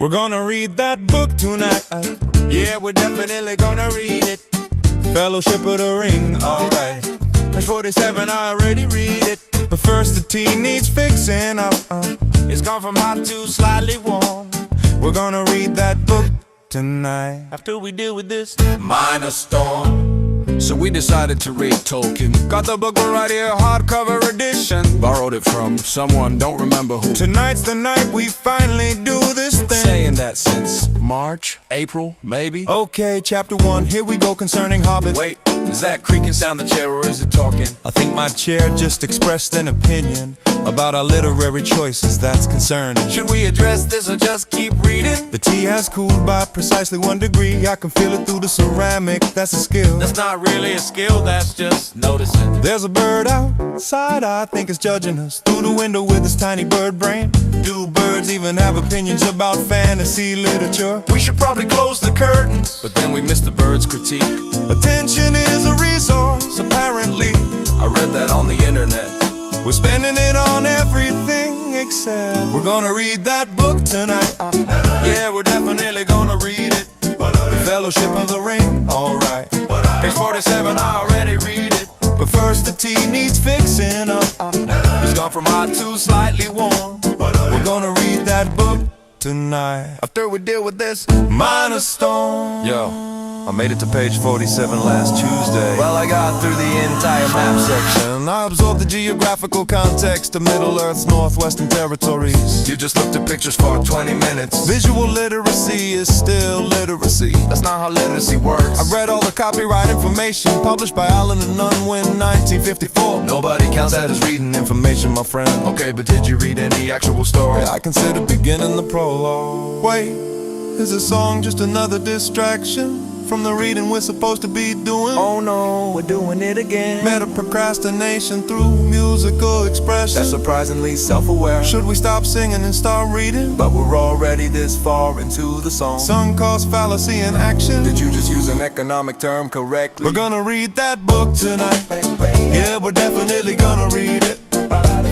We're gonna read that book tonight. Yeah, we're definitely gonna read it. Fellowship of the Ring, alright. Page 47, I already read it. But first the tea needs fixing up. It's gone from hot to slightly warm. We're gonna read that book tonight. After we deal with this minor storm. So we decided to read Tolkien. Got the book right here, hardcover edition. Borrowed it from someone, don't remember who. Tonight's the night we finally do this thing. Saying that since March, April, maybe. Okay, chapter 1, here we go concerning Hobbit. Wait, is that creaking sound the chair or is it talking? I think my chair just expressed an opinion about our literary choices that's concerning. Should we address this or just keep reading? The tea has cooled by precisely 1 degree. I can feel it through the ceramic, that's a skill. That's not really a skill, that's just noticing. There's a bird outside, I think it's judging us through the window with his tiny bird brain. Do birds even have opinions about fantasy literature? We should probably close the curtains. But then we missed the bird's critique. Attention is a resource, apparently. I read that on the internet. We're spending it on everything except we're gonna read that book tonight. Yeah, we're definitely gonna read it. The Fellowship of the Ring, alright. Page 47, I already read it. But first the tea needs fixing up. It's gone from hot to slightly warm. We're gonna read that book tonight. After we deal with this minor storm. Yo, I made it to page 47 last Tuesday. Well, I got through the entire map section. And I absorbed the geographical context of Middle-earth's northwestern territories. You just looked at pictures for 20 minutes. Visual literacy is still literacy. That's not how literacy works. I read all the copyright information published by Allen and Unwin 1954. Nobody counts that as reading Information, my friend. Okay, but did you read any actual story? I consider beginning the prologue. Wait, is this song just another distraction from the reading we're supposed to be doing? Oh no, we're doing it again. Meta procrastination through musical expression. That's surprisingly self-aware. Should we stop singing and start reading? But we're already this far into the song. Sung cost fallacy in action. Did you just use an economic term correctly? We're gonna read that book tonight. Yeah, we're definitely gonna read it.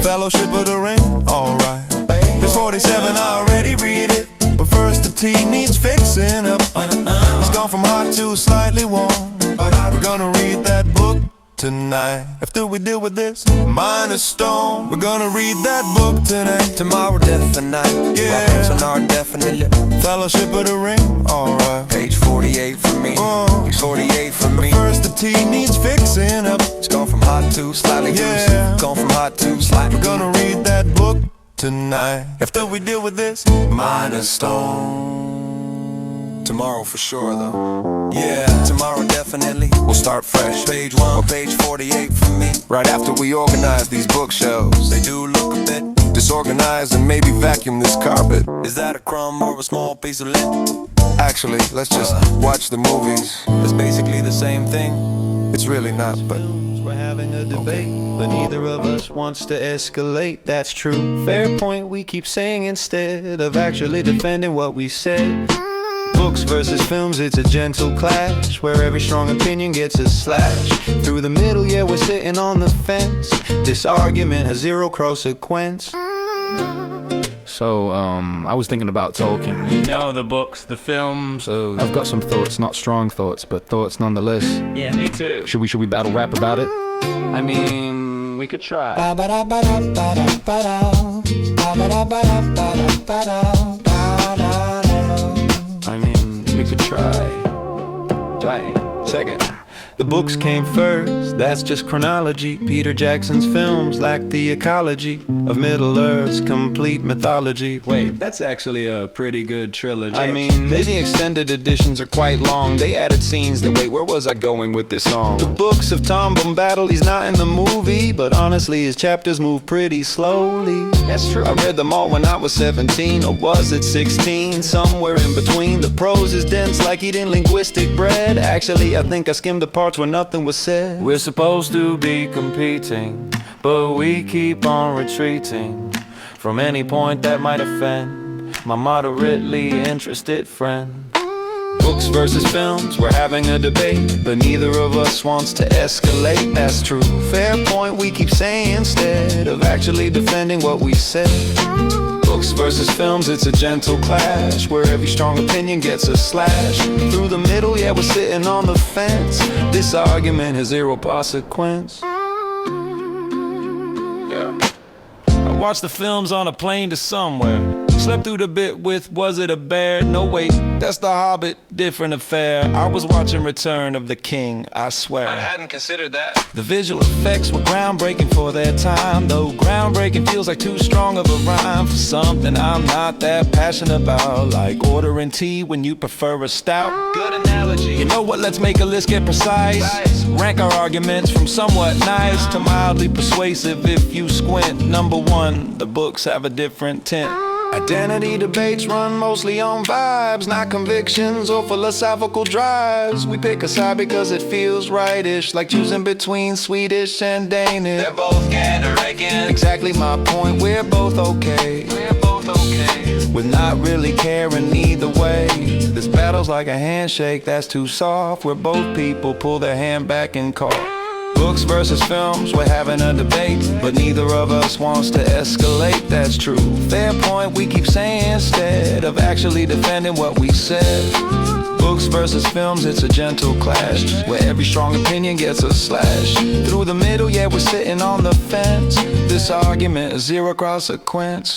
Fellowship of the Ring, alright. Page 47, I already read it. But first the tea needs fixing up. It's gone from hot to slightly warm. We're gonna read that book tonight. After we deal with this minor storm, we're gonna read that book tonight. Tomorrow, definite. Yeah. My parents are definitely. Fellowship of the Ring, alright. Page 48 for me. Page 48 for me. First the tea needs fixing up. It's gone from hot to slightly Yeah. loose. Gone from hot to slightly. We're gonna read that book tonight. After we deal with this minor storm. Tomorrow for sure though. Yeah, tomorrow definitely. We'll start fresh. Page 1 or page 48 for me. Right after we organize these bookshelves. They do look a bit. Disorganize and maybe vacuum this carpet. Is that a crumb or a small piece of lint? Actually, let's just watch the movies. It's basically the same thing. It's really not, but We're having a debate, but neither of us wants to escalate. That's true. Fair point, we keep saying instead of actually defending what we said. Books versus films, it's a gentle clash where every strong opinion gets a slash. Through the middle, yeah, we're sitting on the fence. This argument has zero consequence. So, I was thinking about Tolkien. You know, the books, the films. So, I've got some thoughts, not strong thoughts, but thoughts nonetheless. Yeah, me too. Should we battle rap about it? I mean, we could try. I mean, we could try. Second. The books came first, that's just chronology. Peter Jackson's films lack the ecology of Middle-earth's complete mythology. Wait, that's actually a pretty good trilogy. I mean, the extended editions are quite long. They added scenes that, wait, where was I going with this song? The books of Tom Bombadil, he's not in the movie, but honestly his chapters move pretty slowly. That's true. I read them all when I was 17, or was it 16? Somewhere in between. The prose is dense like eating linguistic bread. Actually, I think I skimmed the parts where nothing was said. We're supposed to be competing, but we keep on retreating from any point that might offend my moderately interested friend. Books versus films, we're having a debate, but neither of us wants to escalate. That's true. Fair point, we keep saying instead of actually defending what we said. Books versus films, it's a gentle clash, where every strong opinion gets a slash. Through the middle, yeah, we're sitting on the fence. This argument has zero consequence. I watched the films on a plane to somewhere. Slept through the bit with, was it a bear? No wait, that's the Hobbit, different affair. I was watching Return of the King, I swear. I hadn't considered that. The visual effects were groundbreaking for their time, though groundbreaking feels like too strong of a rhyme for something I'm not that passionate about, like ordering tea when you prefer a stout. Good analogy. You know what, let's make a list, get precise. Rank our arguments from somewhat nice to mildly persuasive if you squint. Number one, the books have a different tint. Identity debates run mostly on vibes, not convictions or philosophical drives. We pick a side because it feels rightish, like choosing between Swedish and Danish. They're both Scandinavian. Exactly my point, we're both okay. We're both okay. With not really caring either way. This battle's like a handshake that's too soft, where both people pull their hand back and cough. Books versus films, we're having a debate, but neither of us wants to escalate, that's true. Fair point, we keep saying instead of actually defending what we said. Books versus films, it's a gentle clash, where every strong opinion gets a slash. Through the middle, yeah, we're sitting on the fence. This argument is zero consequence.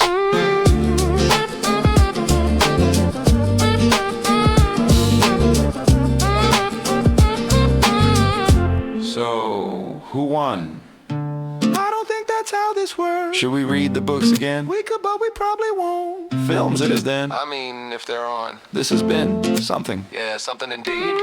So, who won? I don't think that's how this works. Should we read the books again? We could, but we probably won't. Films it is then. I mean, if they're on. This has been something. Yeah, something indeed.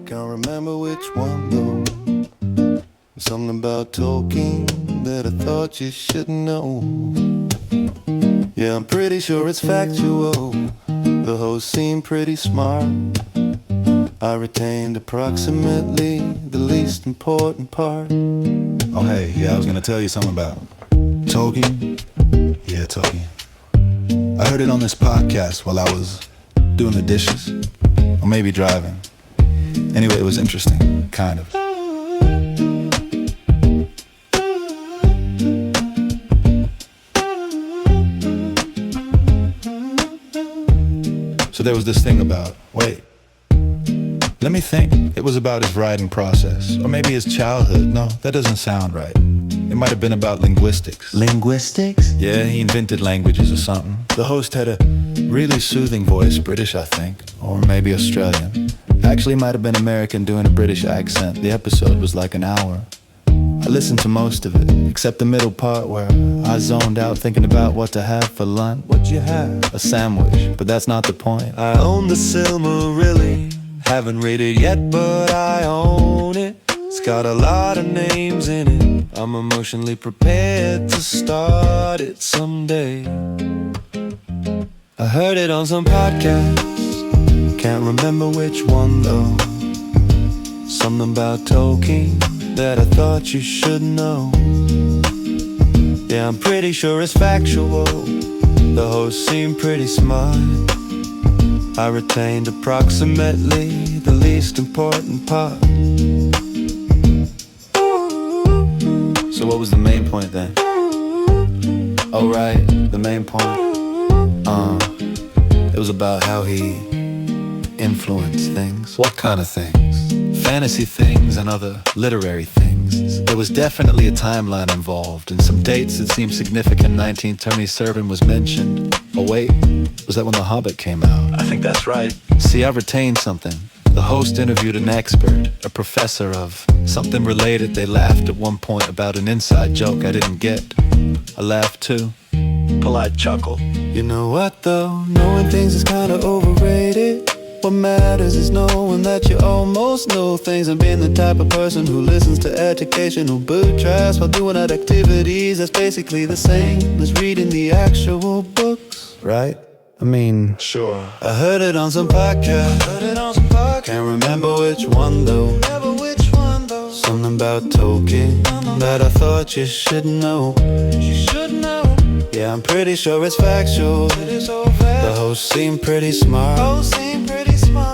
Can't remember which one though. Something about Tolkien that I thought you should know. Yeah, I'm pretty sure it's factual. The host seemed pretty smart. I retained approximately the least important part. Oh hey, yeah, I was gonna tell you something about Tolkien. Yeah, Tolkien. I heard it on this podcast while I was doing the dishes, or maybe driving. Anyway, it was interesting, kind of. So there was this thing about, wait, let me think. It was about his writing process, or maybe his childhood. No, that doesn't sound right. It might have been about linguistics. Linguistics? Yeah, he invented languages or something. The host had a really soothing voice, British I think, or maybe Australian. Actually might have been American doing a British accent. The episode was like an hour. I listened to most of it, except the middle part where I zoned out thinking about what to have for lunch. What'd you have? A sandwich, but that's not the point. I own the Silmarillion. Haven't read it yet, but I own it. It's got a lot of names in it. I'm emotionally prepared to start it someday. I heard it on some podcast, can't remember which one though. Something about Tolkien that I thought you should know. Yeah, I'm pretty sure it's factual. The host seemed pretty smart. I retained approximately the least important part. So what was the main point then? Oh right, the main point. It was about how he influenced things. What kind of things? Fantasy things and other literary things. There was definitely a timeline involved, and some dates that seemed significant. 1927 was mentioned. Oh wait, was that when The Hobbit came out? I think that's right. See, I retained something. The host interviewed an expert, a professor of something related. They laughed at one point about an inside joke I didn't get. I laughed too. Polite chuckle. You know what though? Knowing things is kinda overrated. What matters is knowing that you almost know things, and being the type of person who listens to educational boot traps while doing other activities. That's basically the same as reading the actual books, right? I mean, Sure. I heard it on some podcast. Can't remember which one though. something about Tolkien that I thought you should know. Yeah, I'm pretty sure it's factual. The host seemed pretty smart.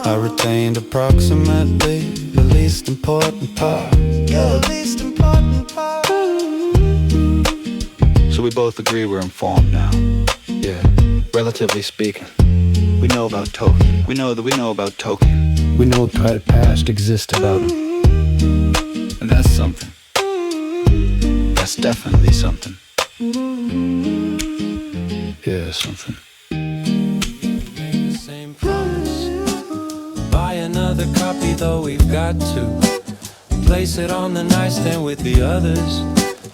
I retained approximately the least important part. So we both agree we're informed now. Yeah, relatively speaking. We know about Tolkien. We know about Tolkien. We know what past exists about him. And that's something. That's definitely something. Yeah, something. Same promise. Buy another copy, though we've got to. Place it on the nightstand with the others,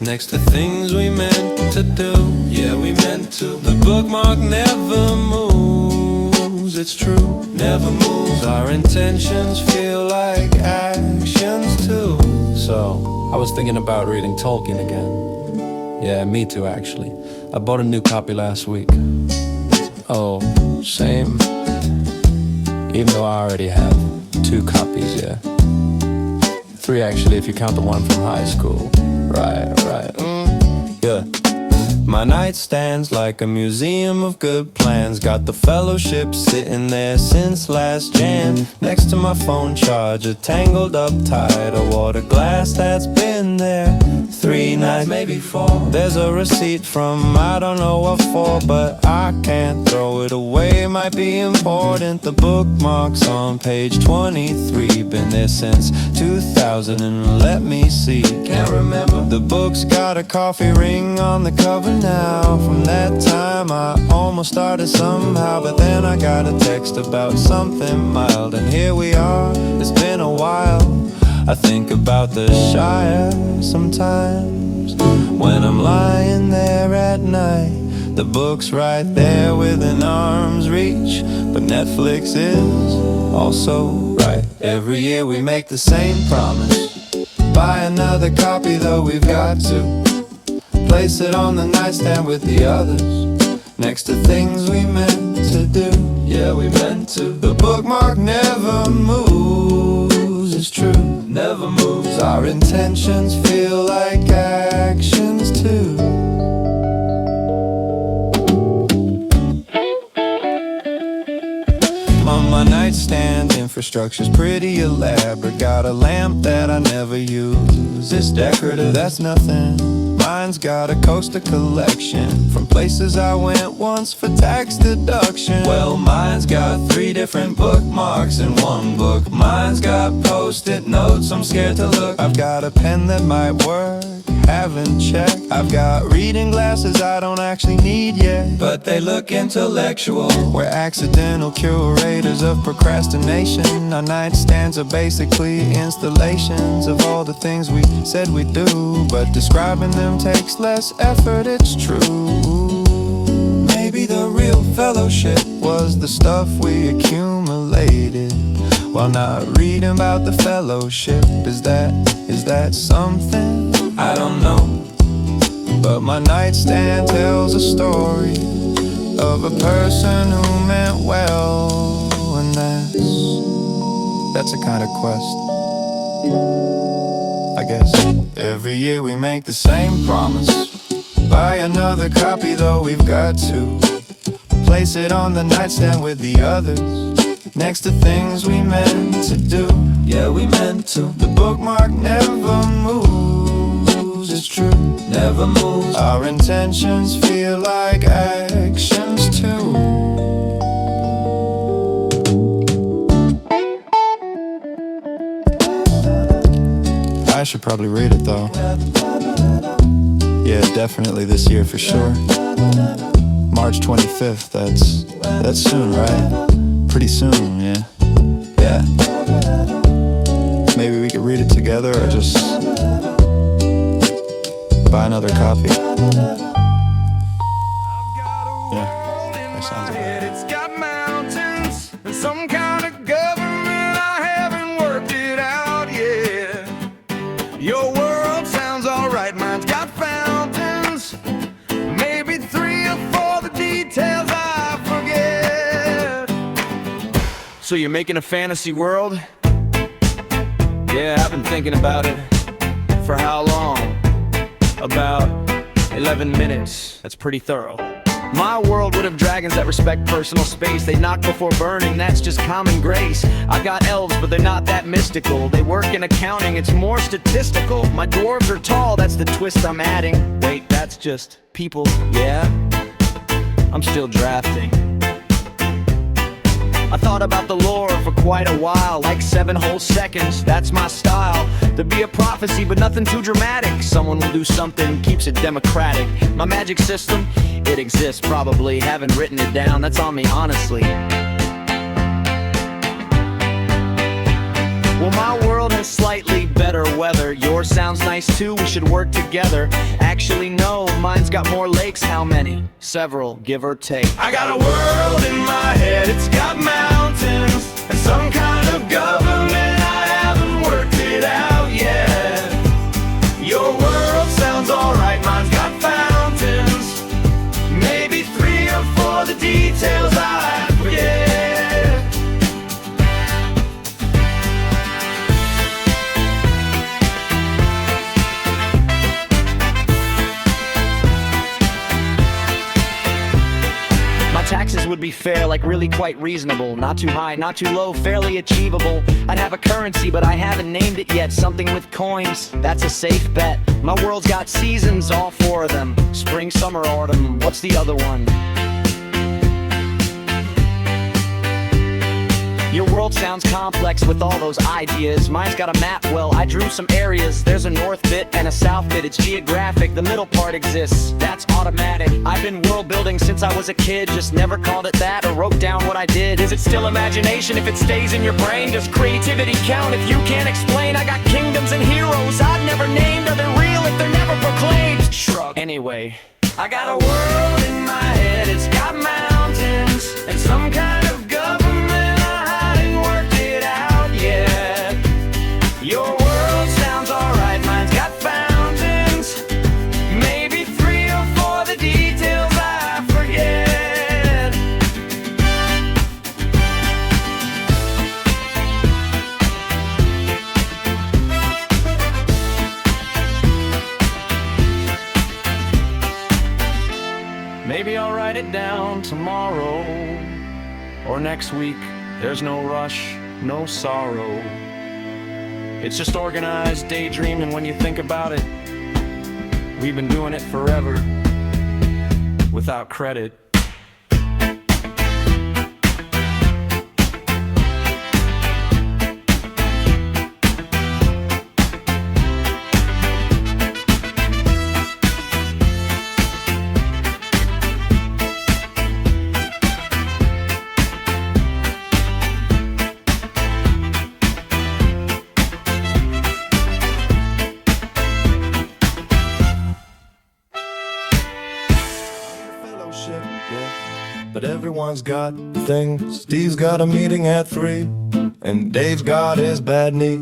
next to things we meant to do. Yeah, we meant to. The bookmark never moves, it's true, never moves. Our intentions feel like actions too. So, I was thinking about reading Tolkien again. Yeah, me too, actually. I bought a new copy last week. Oh, same. Even though I already have 2 copies, yeah. 3 actually, if you count the one from high school. Right. Yeah. My nightstand's like a museum of good plans. Got the Fellowship sitting there since last Jan. Next to my phone charger, tangled up tight. A water glass that's been there 3 nights, maybe 4. There's a receipt from I don't know what for, but I can't throw it away, might be important. The bookmark's on page 23, been there since 2000 and let me see, can't remember. The book's got a coffee ring on the cover now. From that time I almost started somehow, but then I got a text about something mild, and here we are, it's been a while. I think about the Shire sometimes when I'm lying there at night. The book's right there within arm's reach, but Netflix is also right. Every year we make the same promise. Buy another copy, though we've got to. Place it on the nightstand with the others, next to things we meant to do. Yeah, we meant to. The bookmark never moves, it's true, never moves. Our intentions feel like actions too. My nightstand infrastructure's pretty elaborate. Got a lamp that I never use. It's decorative, that's nothing. Mine's got a coaster collection from places I went once for tax deduction. Well, mine's got 3 different bookmarks in one book. Mine's got post-it notes, I'm scared to look. I've got a pen that might work, haven't checked. I've got reading glasses I don't actually need yet, but they look intellectual. We're accidental curators of procrastination. Our nightstands are basically installations of all the things we said we'd do, but describing them takes less effort, it's true. Maybe the real fellowship was the stuff we accumulated while not reading about the fellowship. Is that something? I don't know. But my nightstand tells a story of a person who meant well, and that's a kind of quest, I guess. Every year we make the same promise. Buy another copy, though we've got to. Place it on the nightstand with the others, next to things we meant to do. Yeah, we meant to. The bookmark never moves, it's true, never moves. Our intentions feel like actions too. I should probably read it though. Yeah, definitely this year for sure. March 25th, that's soon, right? Pretty soon, yeah. Yeah. Maybe we could read it together or just buy another copy. Yeah, that sounds about right. It's got mountains and some kind of government. I haven't worked it out yet. Your world sounds alright, mine's got fountains. Maybe 3 or 4 the details I forget. So you're making a fantasy world? Yeah, I've been thinking about it. For how long? About 11 minutes. That's pretty thorough. My world would have dragons that respect personal space. They knock before burning, that's just common grace. I got elves, but they're not that mystical. They work in accounting, it's more statistical. My dwarves are tall, that's the twist I'm adding. Wait, that's just people, yeah? I'm still drafting. I thought about the lore for quite a while, like 7 whole seconds, that's my style. There'd be a prophecy, but nothing too dramatic. Someone will do something, keeps it democratic. My magic system, it exists probably. Haven't written it down, that's on me honestly. Well, my world has slightly better weather. Yours sounds nice too, we should work together. Actually no, mine's got more lakes. How many? Several, give or take. I got a world in my head, it's got mountains and some kind of government. I haven't worked it out yet. Your world sounds alright, mine's got fountains. Maybe 3 or 4 the details I forget. Taxes would be fair, like really quite reasonable. Not too high, not too low, fairly achievable. I'd have a currency, but I haven't named it yet. Something with coins, that's a safe bet. My world's got seasons, all 4 of them. Spring, summer, autumn, what's the other one? Your world sounds complex with all those ideas. Mine's got a map, well, I drew some areas. There's a north bit and a south bit, it's geographic. The middle part exists, that's automatic. I've been world building since I was a kid, just never called it that or wrote down what I did. Is it still imagination if it stays in your brain? Does creativity count if you can't explain? I got kingdoms and heroes I've never named. Are they real if they're never proclaimed? Shrug. Anyway, I got a world in my head, it's got mountains and some kind of government. Your world sounds alright, mine's got fountains. Maybe 3 or 4 the details I forget. Maybe I'll write it down tomorrow or next week. There's no rush, no sorrow. It's just organized daydreaming when you think about it. We've been doing it forever, without credit. But everyone's got things. Steve's got a meeting at 3, and Dave's got his bad knee.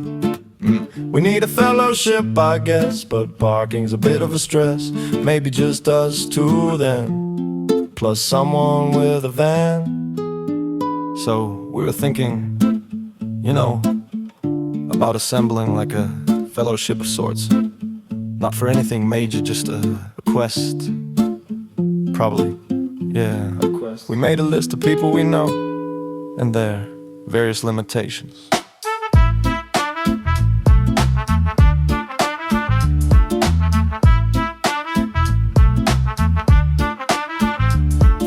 We need a fellowship, I guess, but parking's a bit of a stress. Maybe just us 2 then, plus someone with a van. So we were thinking, you know, about assembling like a fellowship of sorts. Not for anything major, just a quest. Probably, yeah. We made a list of people we know and their various limitations.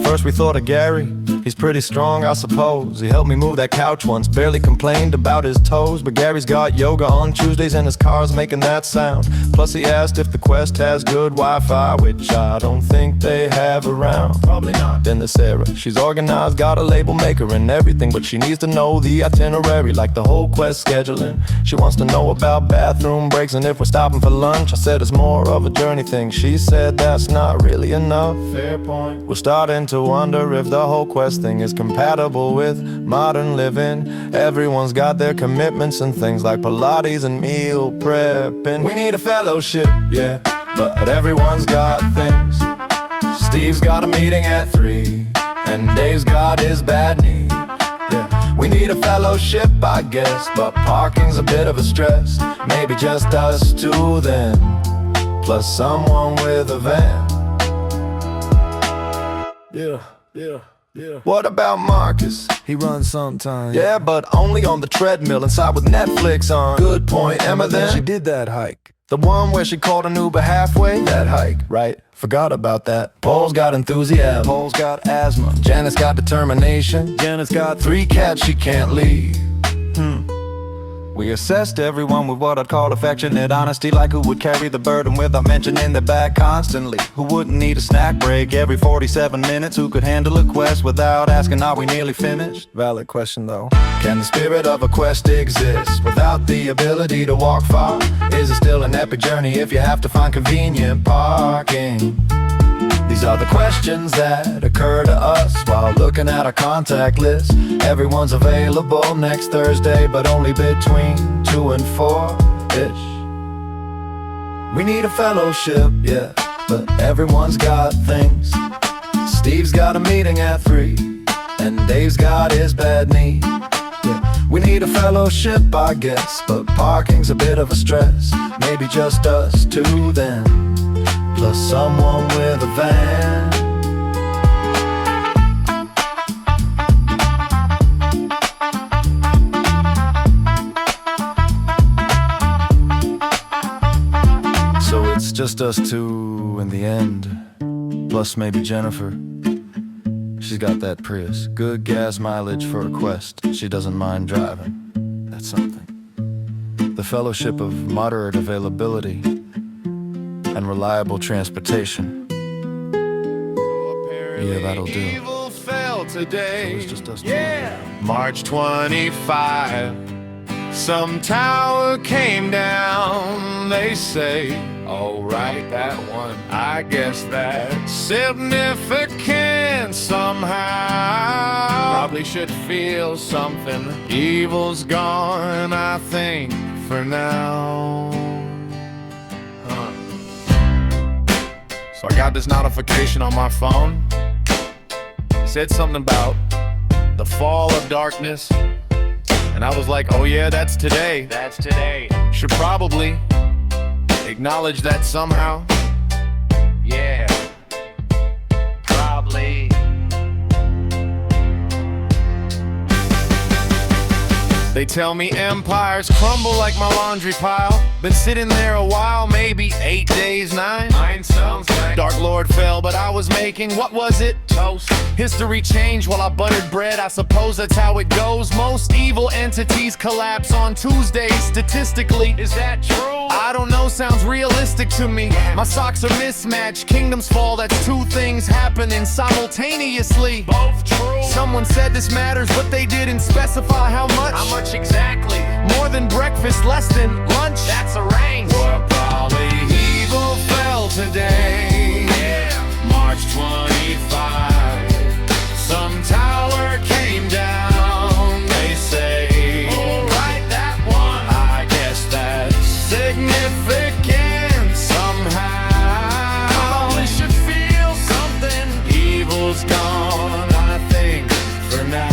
First we thought of Gary. He's pretty strong, I suppose. He helped me move that couch once, barely complained about his toes. But Gary's got yoga on Tuesdays and his car's making that sound. Plus he asked if the Quest has good Wi-Fi, which I don't think they have around. Probably not. Then there's Sarah. She's organized, got a label maker and everything, but she needs to know the itinerary, like the whole Quest scheduling. She wants to know about bathroom breaks and if we're stopping for lunch. I said it's more of a journey thing. She said that's not really enough. Fair point. We're starting to wonder if the whole Quest thing is compatible with modern living. Everyone's got their commitments and things like Pilates and meal prepping. We need a fellowship, yeah, but everyone's got things. Steve's got a meeting at 3, and Dave's got his bad knee. Yeah, we We need a fellowship, I guess, but parking's a bit of a stress. Maybe just us two then, plus someone with a van. Yeah. What about Marcus? He runs sometimes. Yeah, but only on the treadmill inside with Netflix on. Good point, Emma then. She did that hike. The one where she called an Uber halfway? That hike, right? Forgot about that. Paul's got enthusiasm. Paul's got asthma. Janice got determination. Janice got 3 cats she can't leave. We assessed everyone with what I'd call affectionate honesty, like who would carry the burden without mentioning their back constantly, who wouldn't need a snack break every 47 minutes, who could handle a quest without asking are we nearly finished. Valid question though. Can the spirit of a quest exist without the ability to walk far? Is it still an epic journey if you have to find convenient parking? These are the questions that occur to us while looking at our contact list. Everyone's available next Thursday, but only between 2 and 4-ish. We need a fellowship, yeah, but everyone's got things. Steve's got a meeting at 3, and Dave's got his bad knee. Yeah, we need a fellowship, I guess, but parking's a bit of a stress. Maybe just us two then, plus someone with a van. So it's just us two in the end, plus maybe Jennifer. She's got that Prius, good gas mileage for a quest. She doesn't mind driving, that's something. The fellowship of moderate availability and reliable transportation. Yeah, that'll do. Evil fell today. So it's just us two. Yeah. March 25. Some tower came down, they say. Oh, right, that one. I guess that's significant somehow. Probably should feel something. Evil's gone, I think, for now. So I got this notification on my phone. It said something about the fall of darkness. And I was like, oh yeah, that's today. That's today. Should probably acknowledge that somehow. Yeah. Probably. They tell me empires crumble like my laundry pile. Been sitting there a while, maybe 8 days, 9. Mine sounds like Dark Lord fell, but I was making, what was it? Toast. History changed while I buttered bread, I suppose that's how it goes. Most evil entities collapse on Tuesdays, statistically. Is that true? I don't know, sounds realistic to me. My socks are mismatched, kingdoms fall, that's 2 things happening simultaneously. Both true. Someone said this matters, but they didn't specify how much. How much exactly? More than breakfast, less than lunch. That's a range. We're probably evil fell today. Yeah. March 25. Some tower came down, they say. Oh, right, that one. I guess that's significant somehow. Probably should feel something. Evil's gone, I think, for now.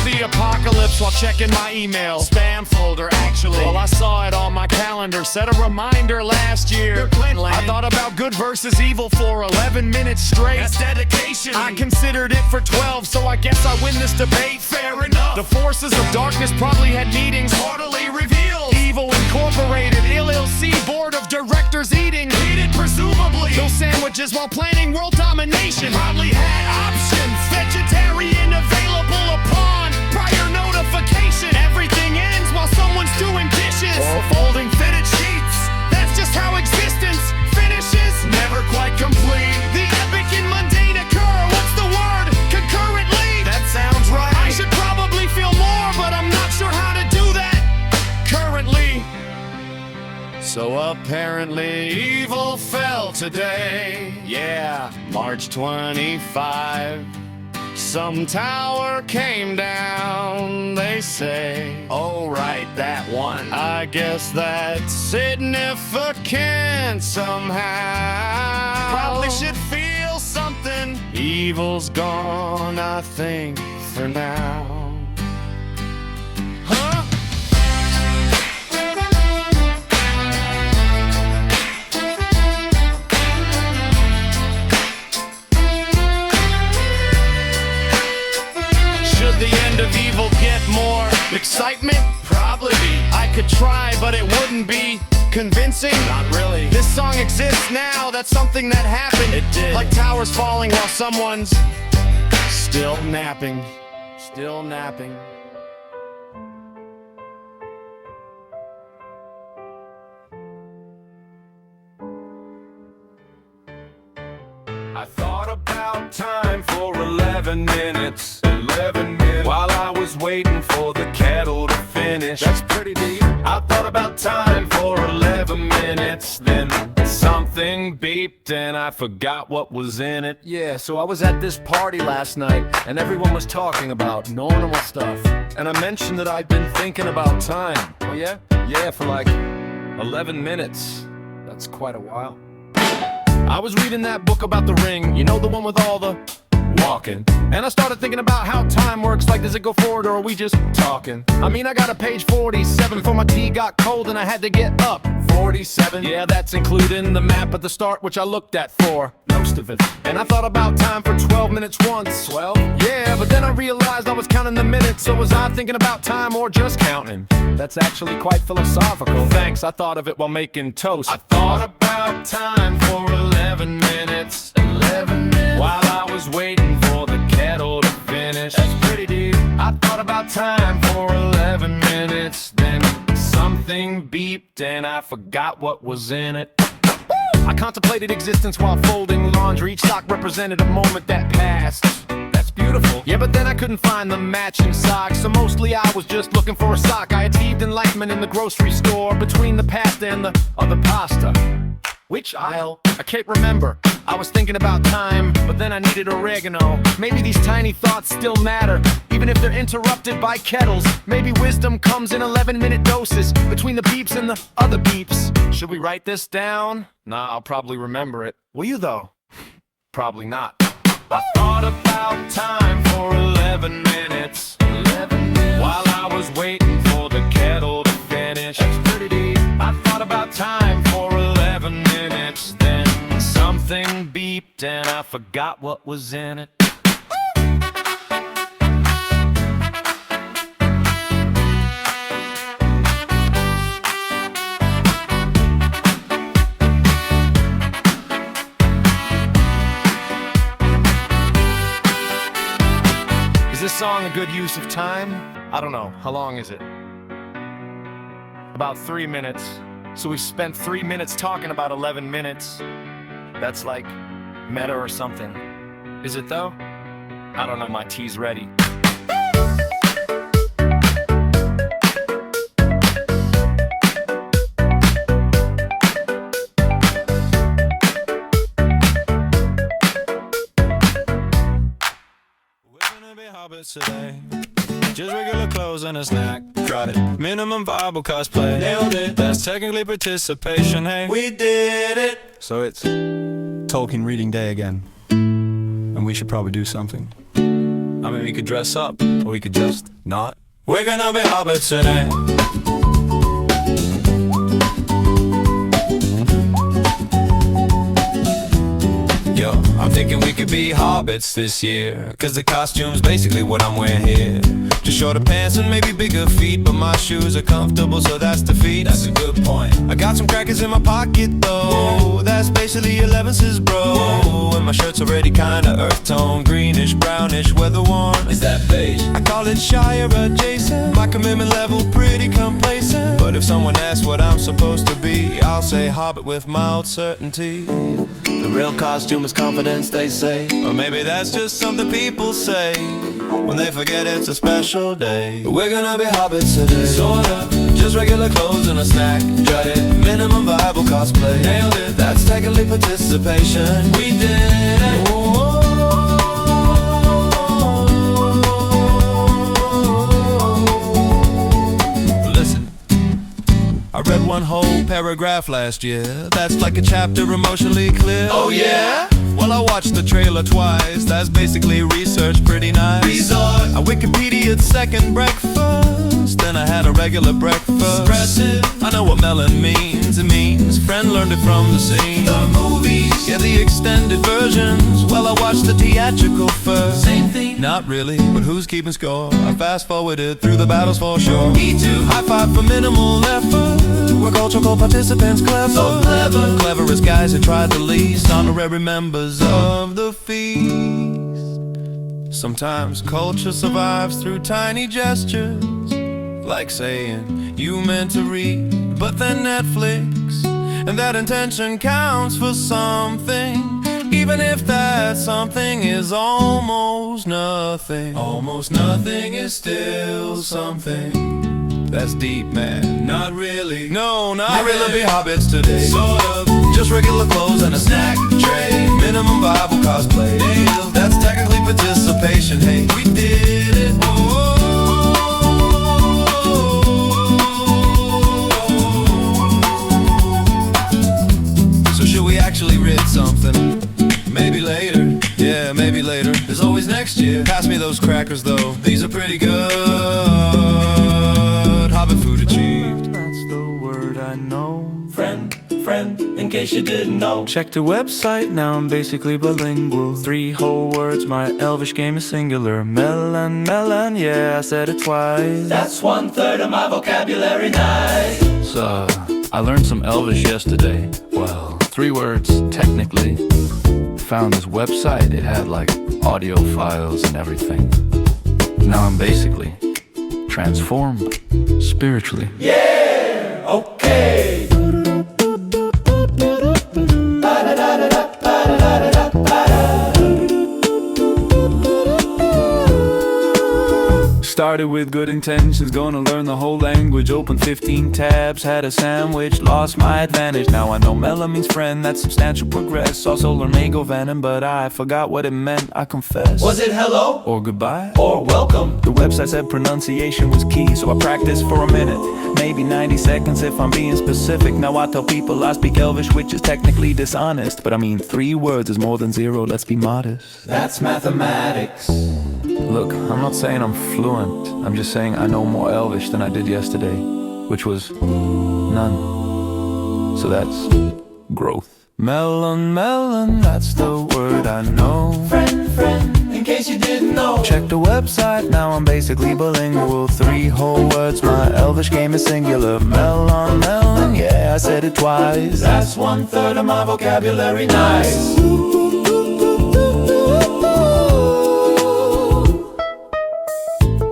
The apocalypse while checking my email spam folder, actually. Well, I saw it on my calendar, set a reminder last year. I thought about good versus evil for 11 minutes straight. That's dedication. I considered it for 12, so I guess I win this debate. Fair enough. The forces of darkness probably had meetings, quarterly reveals. Evil Incorporated, LLC, board of directors eating, heated presumably, those sandwiches while planning world domination. Probably had options, vegetarian available upon prior notification. Everything ends while someone's doing dishes or folding fitted sheets. That's just how existence finishes. Never quite complete. The epic and mundane occur. What's the word? Concurrently. That sounds right. I should probably feel more, but I'm not sure how to do that currently. So apparently evil fell today. Yeah, March 25. Some tower came down, they say. Oh, right, that one. I guess that's significant somehow. Probably should feel something. Evil's gone, I think, for now. Huh? The end of evil get more excitement? Probably. I could try, but it wouldn't be convincing. Not really. This song exists now, that's something that happened. It did. Like towers falling while someone's still napping. Still napping. I thought about time for 11 minutes. 11 minutes. While I was waiting for the kettle to finish. That's pretty deep. I thought about time for 11 minutes. Then something beeped and I forgot what was in it. Yeah, so I was at this party last night, and everyone was talking about normal stuff. And I mentioned that I'd been thinking about time. Oh yeah? Yeah, for like 11 minutes. That's quite a while. I was reading that book about the ring, you know, the one with all the walking. And I started thinking about how time works. Like, does it go forward or are we just talking? I mean, I got a page 47 before my tea got cold and I had to get up. 47? Yeah, that's including the map at the start, which I looked at for most of it. And I thought about time for 12 minutes once. 12? Yeah, but then I realized I was counting the minutes. So was I thinking about time or just counting? That's actually quite philosophical. Thanks, I thought of it while making toast. I thought about time for 11 minutes. 11 minutes. While I was waiting for the kettle to finish. That's pretty deep. I thought about time for 11 minutes. Then something beeped and I forgot what was in it. I contemplated existence while folding laundry. Each sock represented a moment that passed. That's beautiful. Yeah, but then I couldn't find the matching sock, so mostly I was just looking for a sock. I achieved enlightenment in the grocery store between the pasta and the other pasta. Which aisle? I can't remember. I was thinking about time, but then I needed oregano. Maybe these tiny thoughts still matter, even if they're interrupted by kettles. Maybe wisdom comes in 11-minute doses between the beeps and the other beeps. Should we write this down? Nah, I'll probably remember it. Will you though? Probably not. I thought about time for 11 minutes. 11 minutes. While I was waiting for the kettle to finish. That's pretty deep. I thought about time for 11 minutes. Then something beeped and I forgot what was in it. Is this song a good use of time? I don't know. How long is it? About 3 minutes. So we've spent 3 minutes talking about 11 minutes. That's like meta or something. Is it though? I don't know, my tea's ready. Hobbits today. Just regular clothes and a snack. Got it. Minimum viable cosplay. Nailed it. That's technically participation. Hey, we did it. So it's Tolkien Reading Day again. And we should probably do something. I mean, we could dress up, or we could just not. We're gonna be hobbits today. Yo, I'm thinking we could be hobbits this year, 'cause the costume's basically what I'm wearing here. Just shorter pants and maybe bigger feet, but my shoes are comfortable, so that's the feat. That's a good point. I got some crackers in my pocket though. That's basically 11's bro. And my shirt's already kinda earth tone, greenish, brownish, weather worn. Is that beige? I call it Shire adjacent. My commitment level pretty complacent. But if someone asks what I'm supposed to be, I'll say hobbit with mild certainty. The real costume is confidence, they say. Or maybe that's just something people say when they forget it's a special day. But we're gonna be hobbits today. Sorta, just regular clothes and a snack. Got it, minimum viable cosplay. Nailed it, that's technically participation. We did it. Whoa, paragraph last year. That's like a chapter emotionally clear. Oh yeah? Well, I watched the trailer twice. That's basically research, pretty nice. Resort. I Wikipedia'd second breakfast, then I had a regular breakfast. Expressive. I know what melon means. It means friend learned it from the scene. The movies. Yeah, the extended versions. Well, I watched the theatrical first. Same thing. Not really, but who's keeping score? I fast forwarded through the battles for sure. Me too. High five for minimal effort. We're cultural participants, clever. So clever. Cleverest guys who tried the least. Honorary members of the feast. Sometimes culture survives through tiny gestures, like saying you meant to read, but then Netflix, and that intention counts for something, even if that something is almost nothing. Almost nothing is still something. That's deep, man. Not really. No, not really. Be hobbits today. Sort of. Just regular clothes and a snack tray. Minimum viable cosplay. Damn, that's technically participation. Hey, we did it. So should we actually read something? Maybe later. Yeah, maybe later. There's always next year. Pass me those crackers though. These are pretty good. Hobbit food achieved. That's the word I know. Friend, in case you didn't know. Check the website, now I'm basically bilingual. 3 whole words, my Elvish game is singular. Melon, yeah, I said it twice. That's 1/3 of my vocabulary, nice. So, I learned some Elvish yesterday. Well, 3 words, technically. Found this website, it had like audio files and everything. Now I'm basically transformed spiritually. Yeah, okay. Started with good intentions, gonna learn the whole language. Opened 15 tabs, had a sandwich, lost my advantage. Now I know melon means friend, that's substantial progress. Saw solar may go venom, but I forgot what it meant, I confess. Was it hello? Or goodbye? Or welcome? The website said pronunciation was key, so I practiced for a minute. Maybe 90 seconds if I'm being specific. Now I tell people I speak Elvish, which is technically dishonest. But I mean 3 words is more than 0, let's be modest. That's mathematics. Look, I'm not saying I'm fluent. I'm just saying I know more Elvish than I did yesterday, which was none. So that's growth. Melon, that's the word I know. Friend, in case you didn't know. Check the website, now I'm basically bilingual. 3 whole words, my Elvish game is singular. Melon, yeah, I said it twice. That's 1/3 of my vocabulary, nice.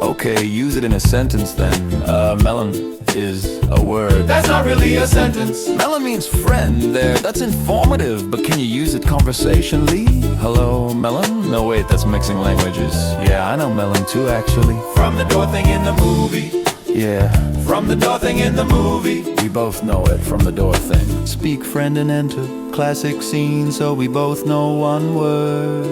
Okay, use it in a sentence then. Melon is a word. That's not really a sentence. Melon means friend there, that's informative, but can you use it conversationally? Hello, melon? No wait, that's mixing languages. Yeah, I know melon too actually. From the door thing in the movie. Yeah, from the door thing in the movie. We both know it from the door thing. Speak friend and enter, classic scene, so we both know 1 word.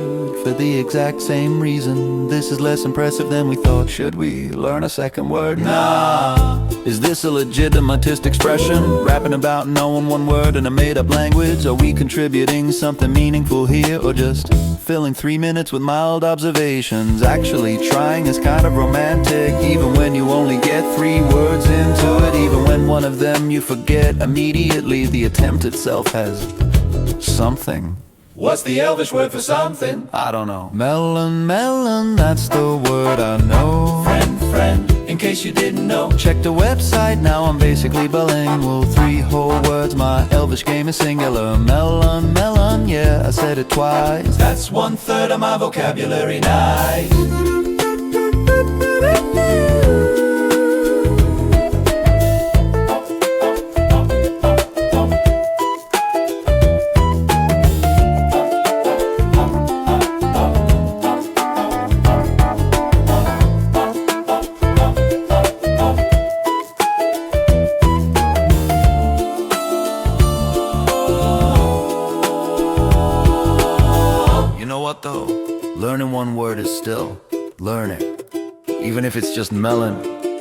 For the exact same reason, this is less impressive than we thought. Should we learn a second word? Nah. Is this a legitimatist expression? Rapping about knowing 1 word in a made-up language? Are we contributing something meaningful here? Or just filling 3 minutes with mild observations? Actually, trying is kind of romantic, even when you only get 3 words into it. Even when one of them you forget immediately, the attempt itself has something. What's the Elvish word for something? I don't know. Melon, that's the word I know. Friend, in case you didn't know. Check the website, now I'm basically bilingual. 3 whole words, my Elvish game is singular. Melon, yeah, I said it twice. That's 1/3 of my vocabulary, nice. Though learning 1 word is still learning, even if it's just melon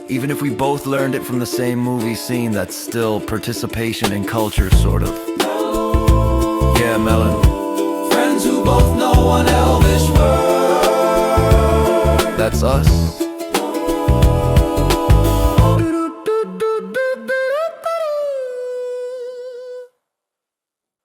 Even if we both learned it from the same movie scene, that's still participation in culture, sort of. Yeah, Melon. Friends who both know an Elvish word. That's us.